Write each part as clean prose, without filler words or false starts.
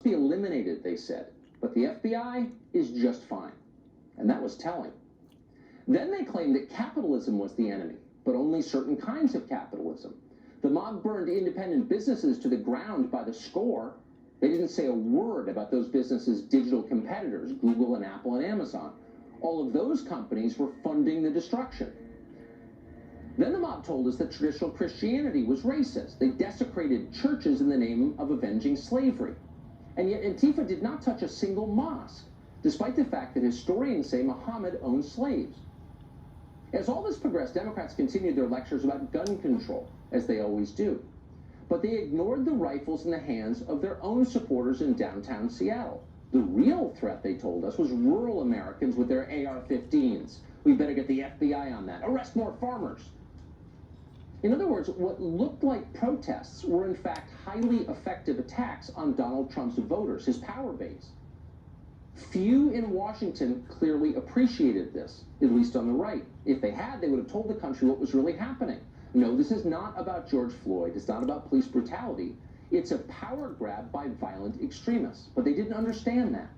be eliminated, they said, but the FBI is just fine. And that was telling. Then they claimed that capitalism was the enemy, but only certain kinds of capitalism. The mob burned independent businesses to the ground by the score. They didn't say a word about those businesses' digital competitors, Google and Apple and Amazon. All of those companies were funding the destruction. Then the mob told us that traditional Christianity was racist. They desecrated churches in the name of avenging slavery. And yet Antifa did not touch a single mosque, despite the fact that historians say Muhammad owned slaves. As all this progressed, Democrats continued their lectures about gun control, as they always do. But they ignored the rifles in the hands of their own supporters in downtown Seattle. The real threat, they told us, was rural Americans with their AR-15s. We better get the FBI on that. Arrest more farmers. In other words, what looked like protests were in fact highly effective attacks on Donald Trump's voters, his power base. Few in Washington clearly appreciated this, at least on the right. If they had, they would have told the country what was really happening. No, this is not about George Floyd. It's not about police brutality. It's a power grab by violent extremists. But they didn't understand that.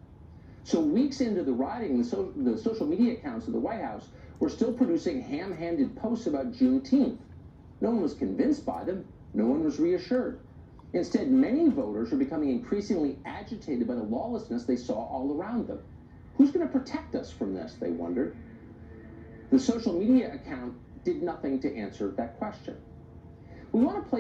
So weeks into the rioting, the social media accounts of the White House were still producing ham-handed posts about Juneteenth. No one was convinced by them. No one was reassured. Instead, many voters were becoming increasingly agitated by the lawlessness they saw all around them. Who's going to protect us from this, they wondered. The social media account did nothing to answer that question. We want to play